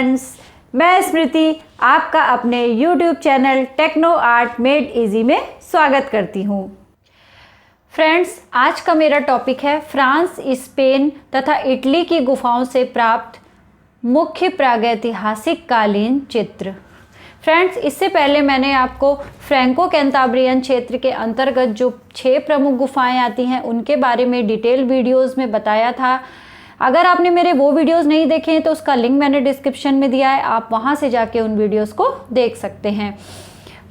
Friends, मैं स्मृति आपका अपने YouTube channel techno art made easy में स्वागत करती हूँ। फ्रेंड्स, आज का मेरा टॉपिक है फ्रांस, स्पेन तथा इटली की गुफाओं से प्राप्त मुख्य प्रागैतिहासिक कालीन चित्र। फ्रेंड्स, इससे पहले मैंने आपको फ्रैंको कैंटाब्रियन क्षेत्र के अंतर्गत जो 6 प्रमुख गुफाएं आती हैं उनके बारे में डिटेल वीडियोस में बताया था। अगर आपने मेरे वो वीडियोस नहीं देखे हैं तो उसका लिंक मैंने डिस्क्रिप्शन में दिया है, आप वहां से जाके उन वीडियोस को देख सकते हैं।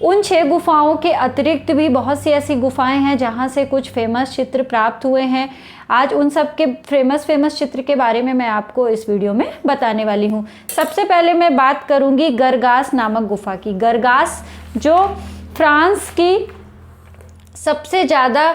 उन 6 गुफाओं के अतिरिक्त भी बहुत सी ऐसी गुफाएं हैं जहां से कुछ फेमस चित्र प्राप्त हुए हैं। आज उन सब के फेमस चित्र के बारे में मैं आपको इस वीडियो में बताने वाली हूं। सबसे पहले मैं बात करूंगी गरगास नामक गुफा की। गरगास जो फ्रांस की सबसे ज़्यादा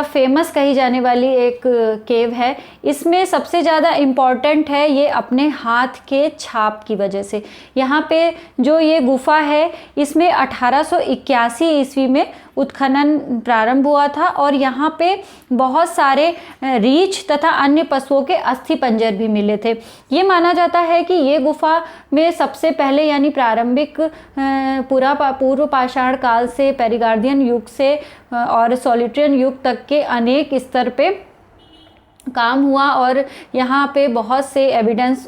फेमस कही जाने वाली एक केव है। इसमें सबसे ज़्यादा इम्पॉर्टेंट है ये अपने हाथ के छाप की वजह से। यहाँ पे जो ये गुफा है इसमें 1881 ईस्वी में उत्खनन प्रारंभ हुआ था और यहाँ पे बहुत सारे रीछ तथा अन्य पशुओं के अस्थि पंजर भी मिले थे। ये माना जाता है कि ये गुफा में सबसे पहले यानी प्रारंभिक पूर्व पाषाण काल से पेरिगार्दियन युग से और सोलिट्रियन युग तक के अनेक स्तर पे काम हुआ और यहाँ पे बहुत से एविडेंस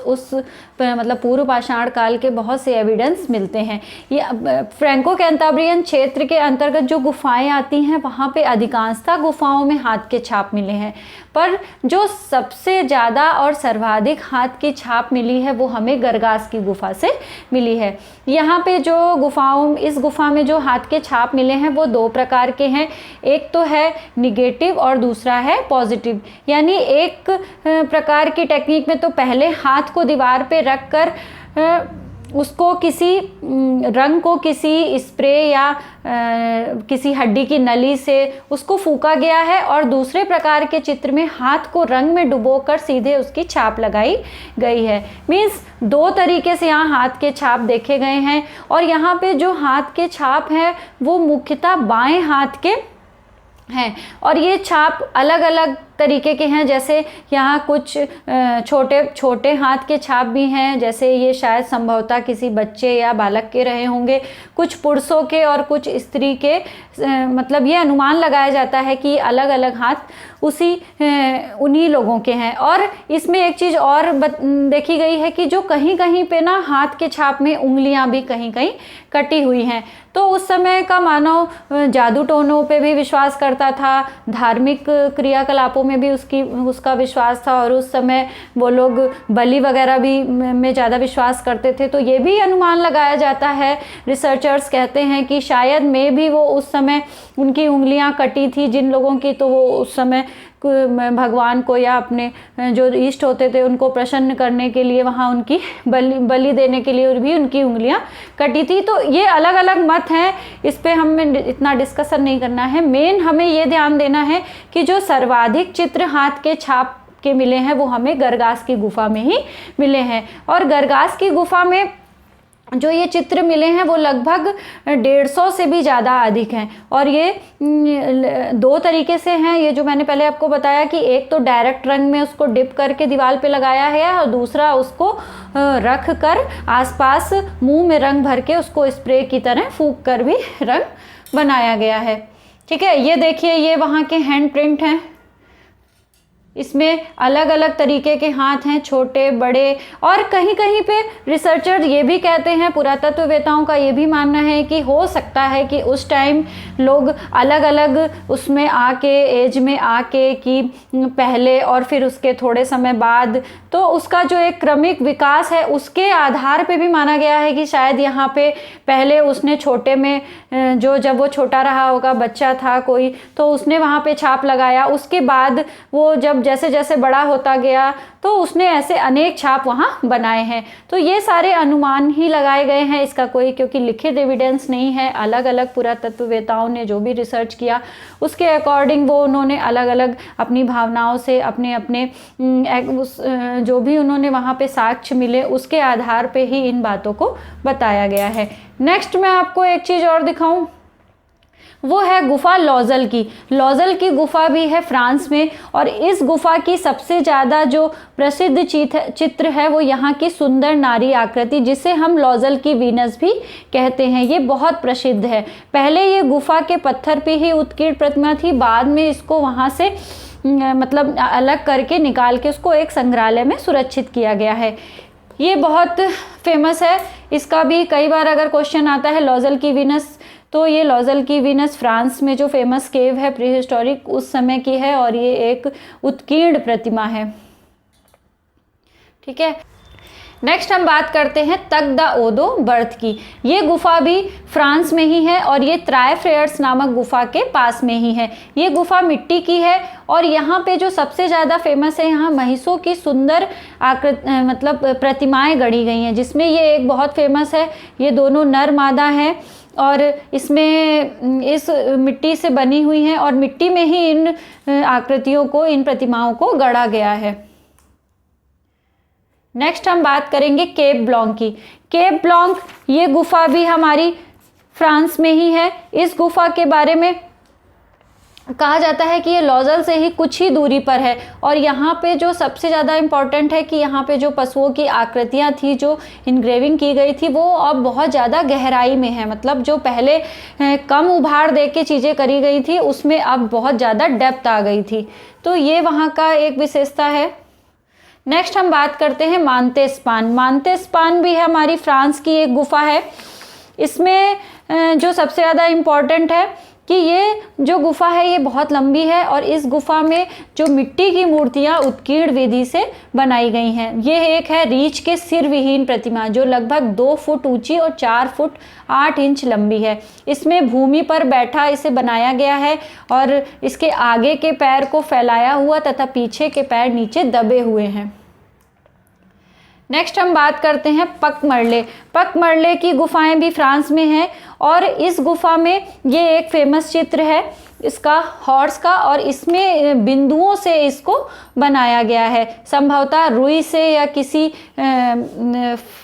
पूर्व पाषाण काल के बहुत से एविडेंस मिलते हैं। ये फ्रैंको कैंटाब्रियन क्षेत्र के अंतर्गत जो गुफाएं आती हैं वहाँ पे अधिकांशतः गुफाओं में हाथ के छाप मिले हैं, पर जो सबसे ज़्यादा और सर्वाधिक हाथ की छाप मिली है वो हमें गरगास की गुफा से मिली है। यहाँ पे जो इस गुफा में जो हाथ के छाप मिले हैं वो 2 प्रकार के हैं। एक तो है निगेटिव और दूसरा है पॉजिटिव। यानी एक प्रकार की टेक्निक में तो पहले हाथ को दीवार पे रख कर उसको किसी रंग को किसी स्प्रे या किसी हड्डी की नली से उसको फूका गया है और दूसरे प्रकार के चित्र में हाथ को रंग में डुबोकर सीधे उसकी छाप लगाई गई है। मीन्स 2 तरीके से यहाँ हाथ के छाप देखे गए हैं और यहाँ पे जो हाथ के छाप हैं वो मुख्यतः बाएं हाथ के हैं और ये छाप अलग अलग तरीके के हैं। जैसे यहाँ कुछ छोटे हाथ के छाप भी हैं, जैसे ये शायद संभवतः किसी बच्चे या बालक के रहे होंगे। कुछ पुरुषों के और कुछ स्त्री के ये अनुमान लगाया जाता है कि अलग अलग हाथ उन्हीं लोगों के हैं। और इसमें एक चीज़ और देखी गई है कि जो कहीं कहीं पे ना हाथ के छाप में उंगलियां भी कहीं कहीं कटी हुई हैं। तो उस समय का मानव जादू टोनों पे भी विश्वास करता था, धार्मिक क्रियाकलापों में भी उसका विश्वास था और उस समय वो लोग बलि वगैरह भी में ज़्यादा विश्वास करते थे। तो ये भी अनुमान लगाया जाता है, रिसर्चर्स कहते हैं कि शायद में भी वो उस समय उनकी उंगलियां कटी थी जिन लोगों की, तो वो उस समय भगवान को या अपने जो इष्ट होते थे उनको प्रसन्न करने के लिए वहाँ उनकी बलि देने के लिए भी उनकी उंगलियां कटी थी। तो ये अलग अलग मत हैं, इस पे हमें इतना डिस्कशन नहीं करना है। मेन हमें ये ध्यान देना है कि जो सर्वाधिक चित्र हाथ के छाप के मिले हैं वो हमें गरगास की गुफा में ही मिले हैं। और गरगास की गुफा में जो ये चित्र मिले हैं वो लगभग 150 से भी ज़्यादा अधिक हैं और ये 2 तरीके से हैं। ये जो मैंने पहले आपको बताया कि एक तो डायरेक्ट रंग में उसको डिप करके दीवार पे लगाया है और दूसरा उसको रख कर आसपास मुंह में रंग भर के उसको स्प्रे की तरह फूंक कर भी रंग बनाया गया है। ठीक है, ये देखिए, ये वहाँ के हैंड प्रिंट हैं। इसमें अलग अलग तरीके के हाथ हैं, छोटे बड़े। और कहीं कहीं पे रिसर्चर ये भी कहते हैं, पुरातत्ववेताओं का ये भी मानना है कि हो सकता है कि उस टाइम लोग अलग अलग उसमें आके एज में आके कि पहले और फिर उसके थोड़े समय बाद, तो उसका जो एक क्रमिक विकास है उसके आधार पे भी माना गया है कि शायद यहाँ पे पहले उसने छोटे में जब वो छोटा रहा होगा, बच्चा था कोई, तो उसने वहाँ पे छाप लगाया। उसके बाद वो जब जैसे जैसे बड़ा होता गया तो उसने ऐसे अनेक छाप वहाँ बनाए हैं। तो ये सारे अनुमान ही लगाए गए हैं, इसका कोई क्योंकि लिखित एविडेंस नहीं है। अलग अलग पुरातत्ववेताओं ने जो भी रिसर्च किया उसके अकॉर्डिंग वो उन्होंने अलग अलग अपनी भावनाओं से अपने जो भी उन्होंने वहाँ पे साक्ष्य मिले उसके आधार पे ही इन बातों को बताया गया है। नेक्स्ट मैं आपको एक चीज़ और दिखाऊं। वो है गुफा लॉजल की। लॉजल की गुफा भी है फ्रांस में, और इस गुफा की सबसे ज़्यादा जो प्रसिद्ध चित्र है वो यहाँ की सुंदर नारी आकृति, जिसे हम लॉजल की वीनस भी कहते हैं, ये बहुत प्रसिद्ध है। पहले ये गुफा के पत्थर पे ही उत्कीर्ण प्रतिमा थी, बाद में इसको वहाँ से मतलब अलग करके निकाल के उसको एक संग्रहालय में सुरक्षित किया गया है। ये बहुत फेमस है, इसका भी कई बार अगर क्वेश्चन आता है लॉजल की वीनस, तो ये लॉजल की वीनस फ्रांस में जो फेमस केव है प्री हिस्टोरिक उस समय की है, और ये एक उत्कीर्ण प्रतिमा है। ठीक है, नेक्स्ट हम बात करते हैं तक द ओदो बर्थ की। ये गुफा भी फ्रांस में ही है, और ये त्रायफ्रेयर्स नामक गुफा के पास में ही है। ये गुफा मिट्टी की है, और यहाँ पे जो सबसे ज़्यादा फेमस है, यहाँ महिषों की सुंदर मतलब प्रतिमाएं गढ़ी गई हैं, जिसमें ये एक बहुत फेमस है, ये दोनों नर मादा हैं, और इसमें इस मिट्टी से बनी हुई हैं, और मिट्टी में ही इन आकृतियों को, इन प्रतिमाओं को गढ़ा गया है। नेक्स्ट हम बात करेंगे केप ब्लॉन्क की। केप ब्लॉन्क ये गुफा भी हमारी फ्रांस में ही है। इस गुफा के बारे में कहा जाता है कि ये लॉजल से ही कुछ ही दूरी पर है, और यहाँ पे जो सबसे ज़्यादा इम्पॉर्टेंट है कि यहाँ पे जो पशुओं की आकृतियाँ थी, जो इनग्रेविंग की गई थी, वो अब बहुत ज़्यादा गहराई में है। मतलब जो पहले कम उभार दे के चीज़ें करी गई थी, उसमें अब बहुत ज़्यादा डेप्थ आ गई थी, तो ये वहाँ का एक विशेषता है। नेक्स्ट हम बात करते हैं मांतेस्पान। मांतेस्पान भी है हमारी फ्रांस की एक गुफा है। इसमें जो सबसे ज़्यादा इम्पॉर्टेंट है कि ये जो गुफा है ये बहुत लंबी है, और इस गुफा में जो मिट्टी की मूर्तियाँ उत्कीर्ण विधि से बनाई गई हैं। ये एक है रीछ के सिर विहीन प्रतिमा, जो लगभग 2 फुट ऊंची और 4 फुट 8 इंच लंबी है। इसमें भूमि पर बैठा इसे बनाया गया है, और इसके आगे के पैर को फैलाया हुआ तथा पीछे के पैर नीचे दबे हुए हैं। नेक्स्ट हम बात करते हैं पकमरले। पकमरले की गुफाएं भी फ्रांस में हैं, और इस गुफा में ये एक फेमस चित्र है इसका हॉर्स का, और इसमें बिंदुओं से इसको बनाया गया है। संभवतः रुई से या किसी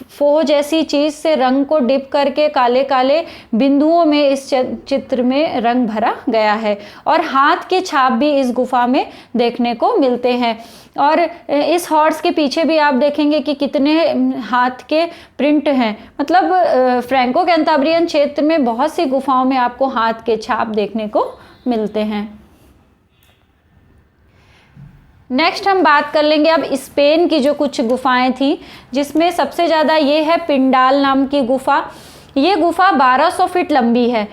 फोह जैसी चीज़ से रंग को डिप करके काले काले बिंदुओं में इस चित्र में रंग भरा गया है, और हाथ के छाप भी इस गुफा में देखने को मिलते हैं। और इस हॉर्स के पीछे भी आप देखेंगे कि कितने हाथ के प्रिंट हैं। मतलब फ्रैंको कैंटाब्रियन क्षेत्र में बहुत सी गुफाओं में आपको हाथ के छाप देखने को मिलते हैं। नेक्स्ट हम बात कर लेंगे अब स्पेन की जो कुछ गुफाएं थी, जिसमें सबसे ज़्यादा ये है पिंडाल नाम की गुफा। ये गुफा 1200 फीट लंबी है,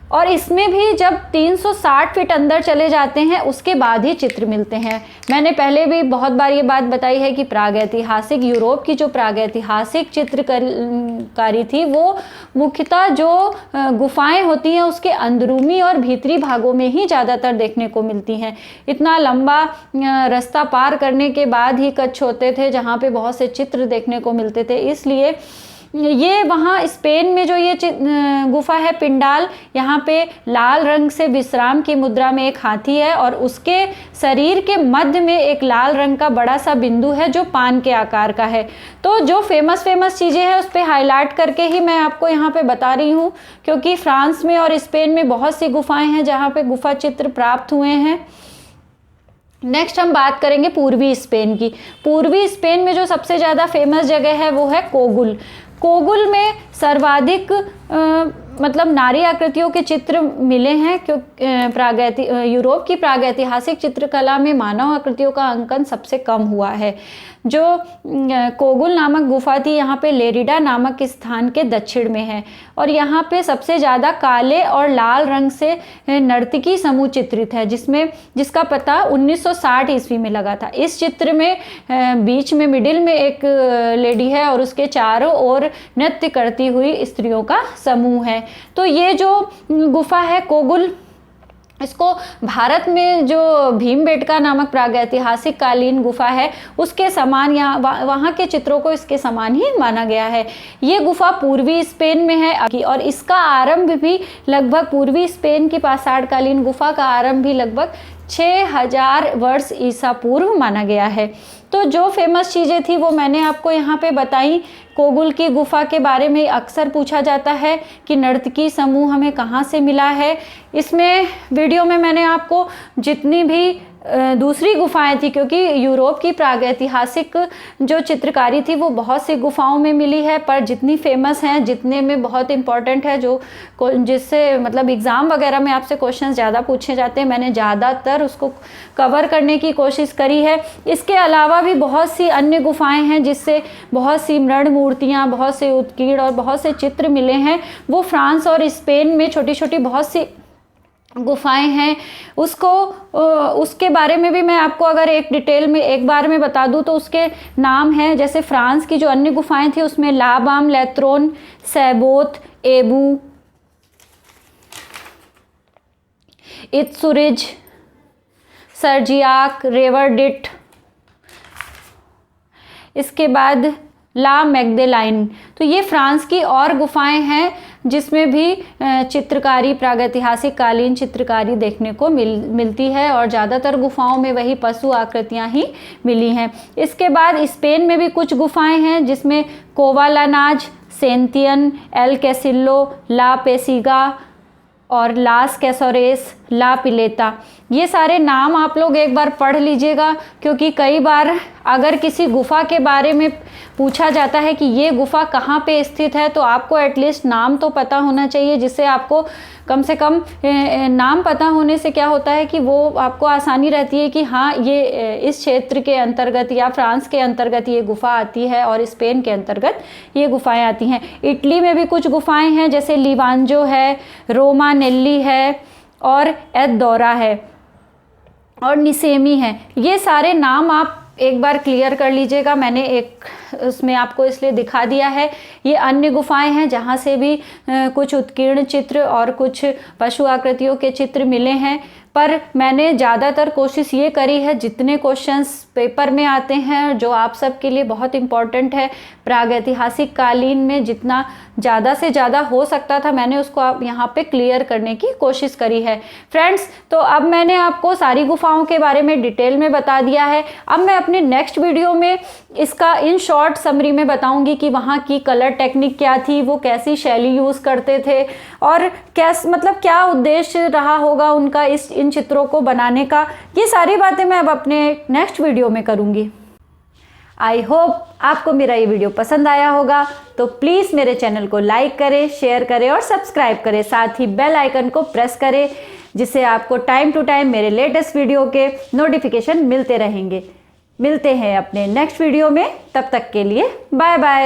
और इसमें भी जब 360 फीट अंदर चले जाते हैं उसके बाद ही चित्र मिलते हैं। मैंने पहले भी बहुत बार ये बात बताई है कि प्रागैतिहासिक यूरोप की जो प्रागैतिहासिक चित्रकारी थी, वो मुख्यतः जो गुफाएं होती हैं उसके अंदरूनी और भीतरी भागों में ही ज़्यादातर देखने को मिलती हैं। इतना लंबा रास्ता पार करने के बाद ही कच्छ होते थे जहाँ पे बहुत से चित्र देखने को मिलते थे, इसलिए ये वहाँ स्पेन में जो ये गुफा है पिंडाल, यहाँ पे लाल रंग से विश्राम की मुद्रा में एक हाथी है, और उसके शरीर के मध्य में एक लाल रंग का बड़ा सा बिंदु है जो पान के आकार का है। तो जो फेमस चीज़ें हैं उस पर हाईलाइट करके ही मैं आपको यहाँ पे बता रही हूँ, क्योंकि फ्रांस में और स्पेन में बहुत सी गुफाएँ हैं जहाँ पे गुफा चित्र प्राप्त हुए हैं। नेक्स्ट हम बात करेंगे पूर्वी स्पेन की। पूर्वी स्पेन में जो सबसे ज़्यादा फेमस जगह है वो है कोगुल। कोगुल में सर्वाधिक मतलब नारी आकृतियों के चित्र मिले हैं, क्योंकि यूरोप की प्रागैतिहासिक चित्रकला में मानव आकृतियों का अंकन सबसे कम हुआ है। जो कोगुल नामक गुफा थी यहाँ पे लेरिडा नामक स्थान के दक्षिण में है, और यहाँ पे सबसे ज़्यादा काले और लाल रंग से नर्तकी समूह चित्रित है, जिसका पता 1960 ईस्वी में लगा था। इस चित्र में बीच में मिडिल में एक लेडी है और उसके चारों ओर नृत्य करती हुई स्त्रियों का समूह है। तो ये जो गुफा है कोगुल, इसको भारत में जो भीमबेटका नामक प्रागैतिहासिक कालीन गुफा है उसके समान, यहाँ वहाँ के चित्रों को इसके समान ही माना गया है। ये गुफा पूर्वी स्पेन में है, और इसका आरंभ भी लगभग पूर्वी स्पेन की पाषाणकालीन गुफा का आरंभ भी लगभग 6000 वर्ष ईसा पूर्व माना गया है। तो जो फेमस चीज़ें थी वो मैंने आपको यहाँ पे बताई। कोगुल की गुफा के बारे में अक्सर पूछा जाता है कि नर्तकी समूह हमें कहाँ से मिला है। इसमें वीडियो में मैंने आपको जितनी भी दूसरी गुफाएं थी, क्योंकि यूरोप की प्रागैतिहासिक जो चित्रकारी थी वो बहुत सी गुफाओं में मिली है, पर जितनी फेमस हैं, जितने में बहुत इंपॉर्टेंट है, जो जिससे मतलब एग्ज़ाम वगैरह में आपसे क्वेश्चन ज़्यादा पूछे जाते हैं, मैंने ज़्यादातर उसको कवर करने की कोशिश करी है। इसके अलावा भी बहुत सी अन्य गुफाएं हैं जिससे बहुत सी मृण मूर्तियाँ, बहुत से उत्कीर्ण और बहुत से चित्र मिले हैं। वो फ्रांस और स्पेन में छोटी छोटी बहुत सी गुफाएं हैं, उसके बारे में भी मैं आपको अगर एक डिटेल में एक बार में बता दूं तो उसके नाम हैं, जैसे फ्रांस की जो अन्य गुफाएं थी उसमें लाबाम, लैत्रोन, सैबोत, एबू, इत्सुरिज, सर्जियाक, रेवरडिट, इसके बाद ला मैग्देलाइन। तो ये फ्रांस की और गुफाएं हैं जिसमें भी चित्रकारी, प्रागैतिहासिक कालीन चित्रकारी देखने को मिलती है, और ज़्यादातर गुफाओं में वही पशु आकृतियां ही मिली हैं। इसके बाद स्पेन में भी कुछ गुफाएं हैं जिसमें कोवालानाज, सेंतियन, एल कैसिलो, ला पेसिगा और लास कैसोरेस, ला पिलेता। ये सारे नाम आप लोग एक बार पढ़ लीजिएगा, क्योंकि कई बार अगर किसी गुफा के बारे में पूछा जाता है कि ये गुफा कहाँ पे स्थित है, तो आपको एटलीस्ट नाम तो पता होना चाहिए, जिससे आपको कम से कम नाम पता होने से क्या होता है कि वो आपको आसानी रहती है कि हाँ ये इस क्षेत्र के अंतर्गत या फ्रांस के अंतर्गत ये गुफा आती है और स्पेन के अंतर्गत ये गुफाएं आती हैं। इटली में भी कुछ गुफाएं हैं, जैसे लिवांजो है, रोमानेल्ली है और एदोरा है और निसेमी है। ये सारे नाम आप एक बार क्लियर कर लीजिएगा, मैंने एक उसमें आपको इसलिए दिखा दिया है। ये अन्य गुफाएं हैं जहाँ से भी कुछ उत्कीर्ण चित्र और कुछ पशु आकृतियों के चित्र मिले हैं, पर मैंने ज़्यादातर कोशिश ये करी है, जितने क्वेश्चंस पेपर में आते हैं जो आप सबके लिए बहुत इम्पॉर्टेंट है, प्रागैतिहासिक कालीन में जितना ज़्यादा से ज़्यादा हो सकता था मैंने उसको आप यहाँ पे क्लियर करने की कोशिश करी है। फ्रेंड्स, तो अब मैंने आपको सारी गुफाओं के बारे में डिटेल में बता दिया है। अब मैं अपने नेक्स्ट वीडियो में इसका इन शॉर्ट समरी में बताऊंगी कि वहाँ की कलर टेक्निक क्या थी, वो कैसी शैली यूज़ करते थे और क्या उद्देश्य रहा होगा उनका इन चित्रों को बनाने का। ये सारी बातें मैं अब अपने नेक्स्ट वीडियो में करूँगी। आई होप आपको मेरा ये वीडियो पसंद आया होगा, तो प्लीज़ मेरे चैनल को लाइक करें, शेयर करें और सब्सक्राइब करें। साथ ही बेल आइकन को प्रेस करें, जिससे आपको टाइम टू टाइम मेरे लेटेस्ट वीडियो के नोटिफिकेशन मिलते रहेंगे। मिलते हैं अपने नेक्स्ट वीडियो में, तब तक के लिए बाय बाय।